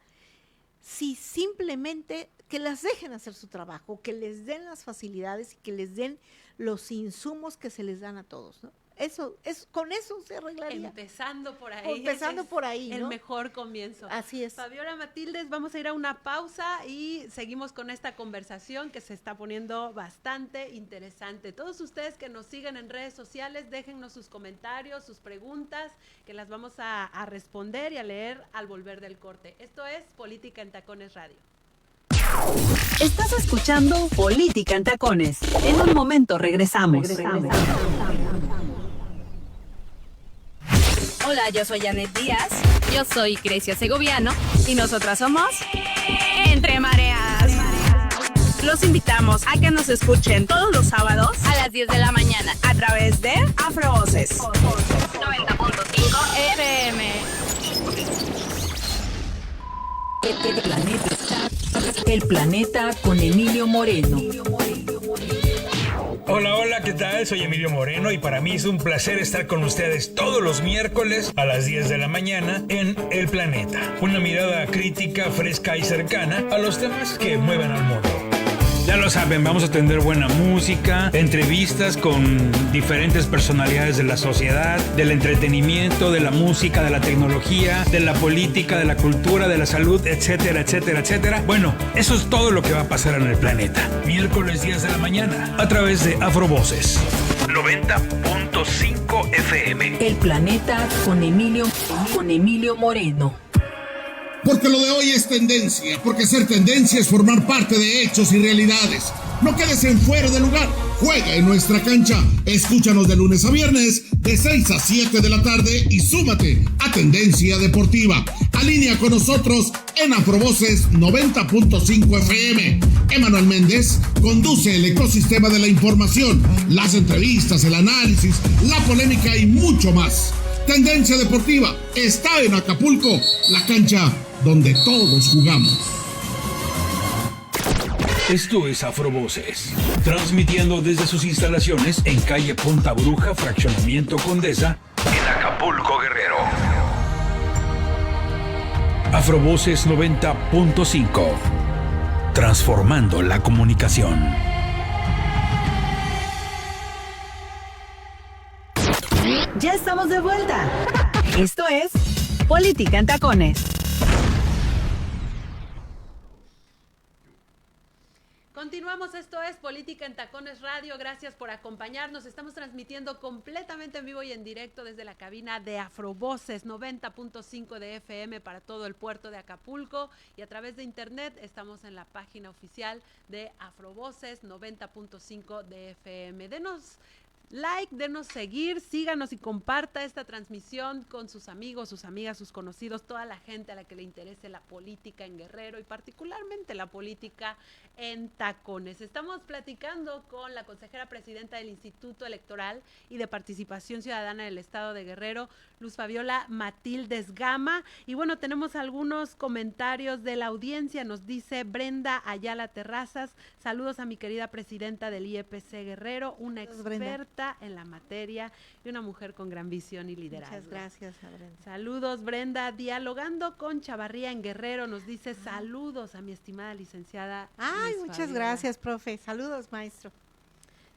si simplemente que las dejen hacer su trabajo, que les den las facilidades y que les den los insumos que se les dan a todos, ¿no? Con eso se arreglaría. Empezando por ahí. Empezando por ahí, ¿no? El mejor comienzo. Así es. Fabiola Matildes, vamos a ir a una pausa y seguimos con esta conversación que se está poniendo bastante interesante. Todos ustedes que nos siguen en redes sociales, déjennos sus comentarios, sus preguntas, que las vamos a responder y a leer al volver del corte. Esto es Política en Tacones Radio. Estás escuchando Política en Tacones. En un momento regresamos. Hola, yo soy Janet Díaz. Yo soy Grecia Segoviano. Y nosotras somos Entre Mareas. Los invitamos a que nos escuchen todos los sábados a las 10 de la mañana a través de Afrovoces 90.5 FM. El planeta con Emilio Moreno. Hola, ¿qué tal? Soy Emilio Moreno y para mí es un placer estar con ustedes todos los miércoles a las 10 de la mañana en El Planeta. Una mirada crítica, fresca y cercana a los temas que mueven al mundo. Ya lo saben, vamos a tener buena música, entrevistas con diferentes personalidades de la sociedad, del entretenimiento, de la música, de la tecnología, de la política, de la cultura, de la salud, etcétera, etcétera, etcétera. Bueno, eso es todo lo que va a pasar en El Planeta. Miércoles 10 de la mañana, a través de Afrovoces 90.5 FM. El Planeta con Emilio Moreno. Porque lo de hoy es tendencia, porque ser tendencia es formar parte de hechos y realidades. No quedes en fuera de lugar, juega en nuestra cancha. Escúchanos de lunes a viernes, de 6 a 7 de la tarde y súmate a Tendencia Deportiva. Alinea con nosotros en Afrovoces 90.5 FM. Emanuel Méndez conduce el ecosistema de la información, las entrevistas, el análisis, la polémica y mucho más. Tendencia Deportiva está en Acapulco, la cancha donde todos jugamos. Esto es Afrovoces, transmitiendo desde sus instalaciones en calle Punta Bruja, Fraccionamiento Condesa, en Acapulco, Guerrero. Afrovoces 90.5, transformando la comunicación. Ya estamos de vuelta. Esto es Política en Tacones. Continuamos, esto es Política en Tacones Radio, gracias por acompañarnos, estamos transmitiendo completamente en vivo y en directo desde la cabina de Afrovoces 90.5 de FM para todo el puerto de Acapulco y a través de internet estamos en la página oficial de Afrovoces 90.5 de FM. Denos like, denos seguir, síganos y comparta esta transmisión con sus amigos, sus amigas, sus conocidos, toda la gente a la que le interese la política en Guerrero y particularmente la política en Tacones. Estamos platicando con la consejera presidenta del Instituto Electoral y de Participación Ciudadana del Estado de Guerrero, Luz Fabiola Matildes Gama. Y bueno, tenemos algunos comentarios de la audiencia. Nos dice Brenda Ayala Terrazas, saludos a mi querida presidenta del IEPC Guerrero, una experta en la materia y una mujer con gran visión y liderazgo. Muchas gracias, Brenda. Saludos, Brenda. Dialogando con Chavarría en Guerrero, nos dice saludos a mi estimada licenciada. Ay, Luis muchas Fabiola. Gracias, profe. Saludos, maestro.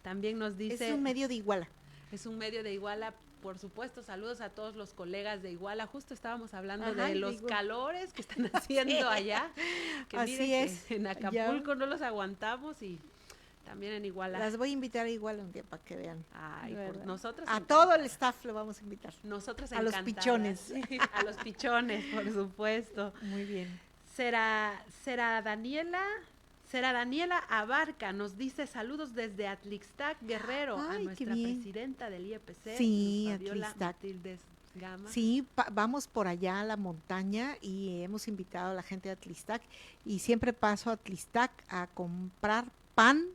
También nos dice... Es un medio de Iguala. Es un medio de Iguala, por supuesto. Saludos a todos los colegas de Iguala. Justo estábamos hablando de los calores que están haciendo allá. Que así miren es. Que en Acapulco no los aguantamos y también en Iguala. Las voy a invitar a Iguala un día para que vean. Ay, por nosotros. A todo el staff lo vamos a invitar. Nosotros a los pichones. A los pichones, por supuesto. Muy bien. Será Daniela Abarca, nos dice saludos desde Atlixtac, Guerrero, a nuestra presidenta del IEPC, sí, Fabiola Atlixtac. Matildes Gama. Sí, vamos por allá a la montaña y hemos invitado a la gente de Atlixtac y siempre paso a Atlixtac a comprar pan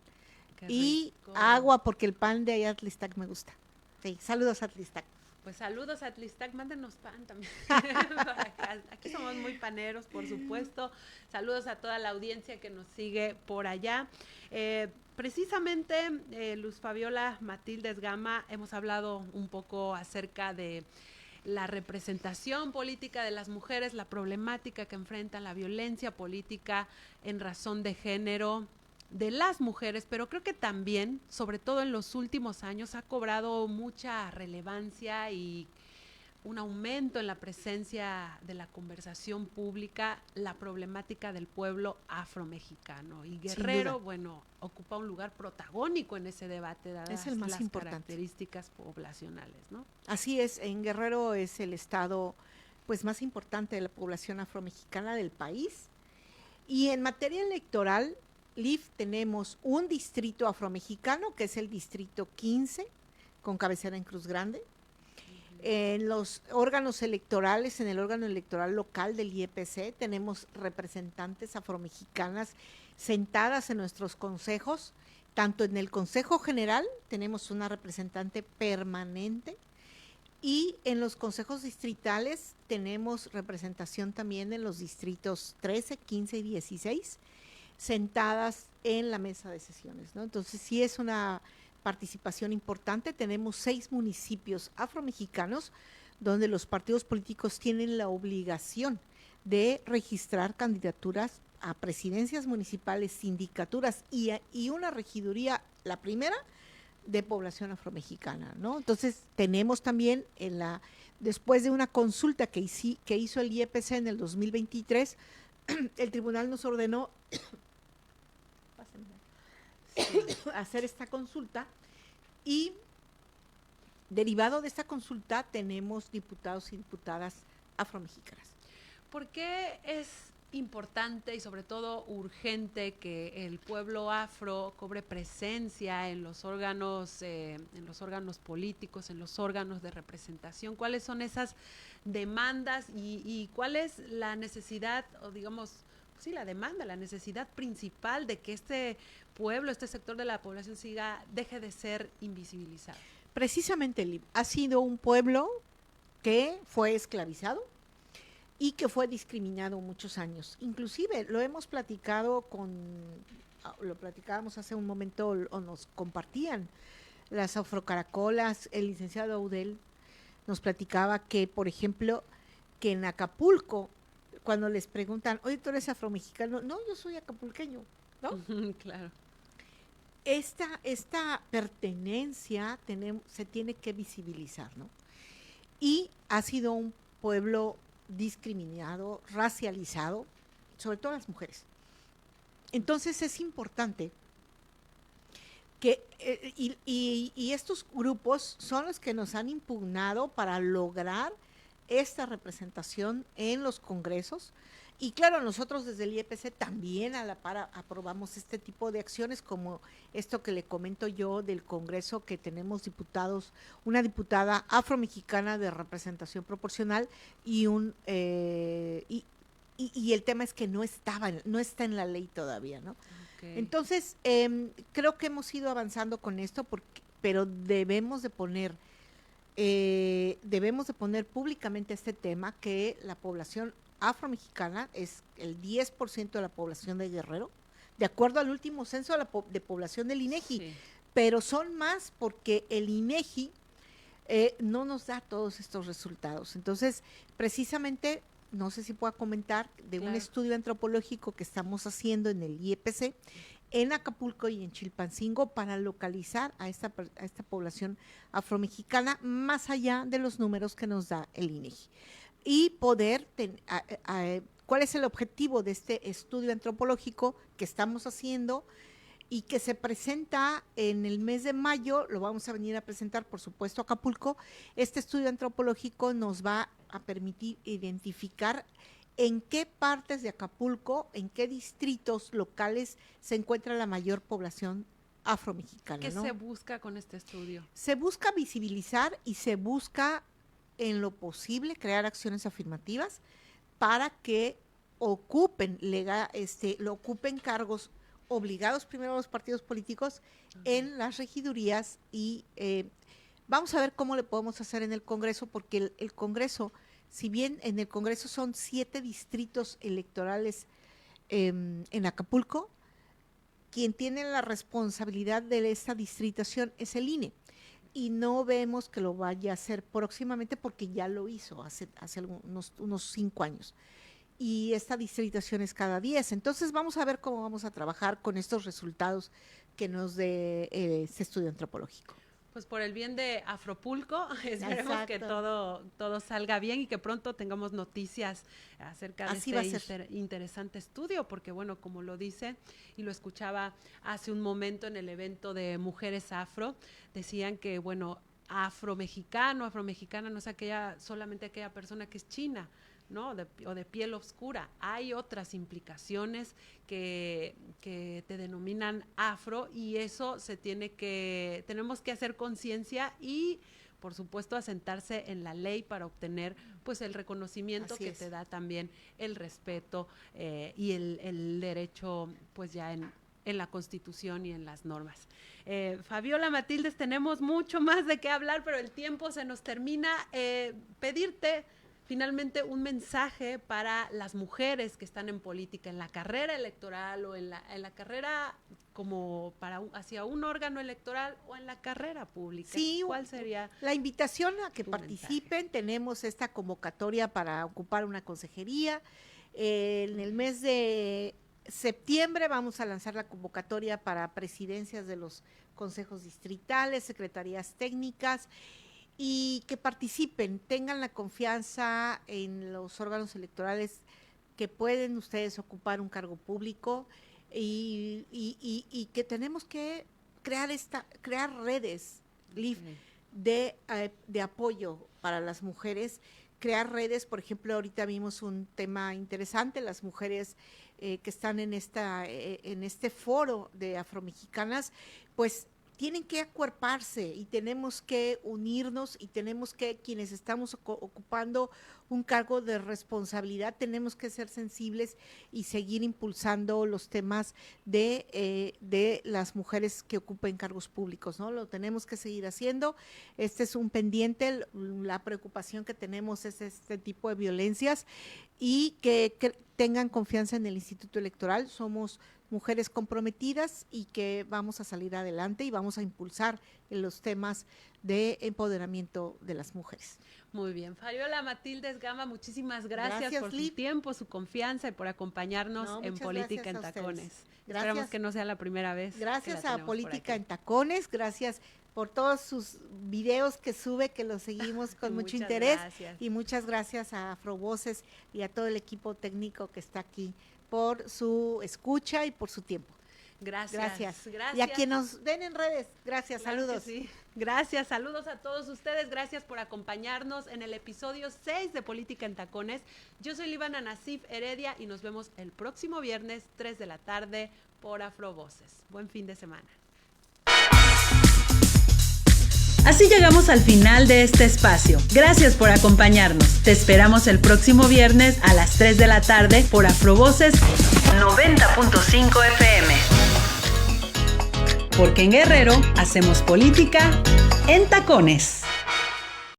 y rico. agua, porque el pan de allá Atlistac me gusta. Sí, saludos a Atlistac. Pues saludos a Atlistac, mándenos pan también. Para acá. Aquí somos muy paneros, por supuesto. Saludos a toda la audiencia que nos sigue por allá. Precisamente, Luz Fabiola Matildes Gama, hemos hablado un poco acerca de la representación política de las mujeres, la problemática que enfrentan, la violencia política en razón de género de las mujeres, pero creo que también, sobre todo en los últimos años, ha cobrado mucha relevancia y un aumento en la presencia de la conversación pública, la problemática del pueblo afromexicano. Y Guerrero, bueno, ocupa un lugar protagónico en ese debate, dadas es el más las importante. características poblacionales, ¿no? Así es, en Guerrero es el estado pues más importante de la población afromexicana del país. Y en materia electoral, Liv, tenemos un distrito afromexicano, que es el distrito 15, con cabecera en Cruz Grande. En los órganos electorales, en el órgano electoral local del IEPC, tenemos representantes afromexicanas sentadas en nuestros consejos. Tanto en el Consejo General tenemos una representante permanente, y en los consejos distritales tenemos representación también en los distritos 13, 15 y 16, sentadas en la mesa de sesiones, ¿no? Entonces sí es una participación importante. Tenemos 6 municipios afromexicanos donde los partidos políticos tienen la obligación de registrar candidaturas a presidencias municipales, sindicaturas y una regiduría, la primera, de población afromexicana, ¿no? Entonces tenemos también después de una consulta que hizo el IEPC en el 2023, el tribunal nos ordenó hacer esta consulta, y derivado de esta consulta tenemos diputados y diputadas afromexicanas. ¿Por qué es importante y sobre todo urgente que el pueblo afro cobre presencia en los órganos políticos, en los órganos de representación? ¿Cuáles son esas demandas y cuál es la necesidad, o digamos, sí, la demanda, la necesidad principal de que este pueblo, este sector de la población deje de ser invisibilizado? Precisamente, ha sido un pueblo que fue esclavizado y que fue discriminado muchos años. Inclusive lo platicábamos hace un momento, o nos compartían las afrocaracolas, el licenciado Audel nos platicaba que, por ejemplo, que en Acapulco, cuando les preguntan, oye, ¿tú eres afromexicano? No, yo soy acapulqueño, ¿no? Claro. Esta pertenencia se tiene que visibilizar, ¿no? Y ha sido un pueblo discriminado, racializado, sobre todo las mujeres. Entonces es importante que, y estos grupos son los que nos han impugnado para lograr esta representación en los congresos. Y claro, nosotros desde el IEPC también a la par aprobamos este tipo de acciones, como esto que le comento yo del Congreso, que tenemos diputados, una diputada afromexicana de representación proporcional y y el tema es que no está en la ley todavía, ¿no? Okay. Entonces, creo que hemos ido avanzando con esto, pero debemos de poner públicamente este tema, que la población afromexicana es el 10% de la población de Guerrero, de acuerdo al último censo de población del INEGI, sí. Pero son más porque el INEGI no nos da todos estos resultados. Entonces, precisamente, no sé si pueda comentar de un estudio antropológico que estamos haciendo en el IEPC, en Acapulco y en Chilpancingo, para localizar a esta población afromexicana más allá de los números que nos da el INEGI. Y poder, ¿cuál es el objetivo de este estudio antropológico que estamos haciendo y que se presenta en el mes de mayo? Lo vamos a venir a presentar, por supuesto, a Acapulco. Este estudio antropológico nos va a permitir identificar en qué partes de Acapulco, en qué distritos locales se encuentra la mayor población afromexicana. ¿Qué se busca con este estudio? Se busca visibilizar y se busca, en lo posible, crear acciones afirmativas para que ocupen cargos obligados primero los partidos políticos en las regidurías y vamos a ver cómo le podemos hacer en el Congreso, porque el Congreso, si bien en el Congreso son 7 distritos electorales en Acapulco, quien tiene la responsabilidad de esta distritación es el INE. Y no vemos que lo vaya a hacer próximamente porque ya lo hizo hace unos 5 años. Y esta distritación es cada 10. Entonces vamos a ver cómo vamos a trabajar con estos resultados que nos dé este estudio antropológico. Pues por el bien de Afropulco, esperemos que todo salga bien y que pronto tengamos noticias acerca de este interesante estudio, porque bueno, como lo dice y lo escuchaba hace un momento en el evento de Mujeres Afro, decían que bueno, afromexicana no es solamente aquella persona que es china, ¿no? O de piel oscura. Hay otras implicaciones que te denominan afro, y eso tenemos que hacer conciencia y por supuesto asentarse en la ley para obtener pues el reconocimiento que te da también el respeto y el derecho pues ya en la Constitución y en las normas. Fabiola Matildes, tenemos mucho más de qué hablar, pero el tiempo se nos termina. Pedirte finalmente un mensaje para las mujeres que están en política, en la carrera electoral o en la carrera como hacia un órgano electoral o en la carrera pública. Sí, ¿cuál sería la invitación a que participen? Mensaje. Tenemos esta convocatoria para ocupar una consejería. En el mes de septiembre vamos a lanzar la convocatoria para presidencias de los consejos distritales, secretarías técnicas, y que participen, tengan la confianza en los órganos electorales que pueden ustedes ocupar un cargo público y que tenemos que crear redes de apoyo para las mujeres, crear redes. Por ejemplo, ahorita vimos un tema interesante, las mujeres que están en este foro de afromexicanas, pues tienen que acuerparse y tenemos que unirnos, y tenemos que, quienes estamos ocupando un cargo de responsabilidad, tenemos que ser sensibles y seguir impulsando los temas de las mujeres que ocupen cargos públicos, ¿no? Lo tenemos que seguir haciendo. Este es un pendiente, la preocupación que tenemos es este tipo de violencias, y que tengan confianza en el Instituto Electoral. Somos mujeres comprometidas y que vamos a salir adelante y vamos a impulsar en los temas de empoderamiento de las mujeres. Muy bien. Fabiola Matildes Gama, muchísimas gracias por su tiempo, su confianza y por acompañarnos en Política en Tacones. Esperamos que no sea la primera vez. Gracias a Política en Tacones, gracias por todos sus videos que sube, que los seguimos con mucho interés. Gracias. Y muchas gracias a Afrovoces y a todo el equipo técnico que está aquí por su escucha y por su tiempo. Gracias. Y a quien nos ven en redes, gracias, saludos. Sí. Gracias, saludos a todos ustedes, gracias por acompañarnos en el episodio 6 de Política en Tacones. Yo soy Líbana Nasif Heredia y nos vemos el próximo viernes, 3 de la tarde, por Afrovoces. Buen fin de semana. Así llegamos al final de este espacio. Gracias por acompañarnos. Te esperamos el próximo viernes a las 3 de la tarde por Afrovoces 90.5 FM. Porque en Guerrero hacemos política en tacones.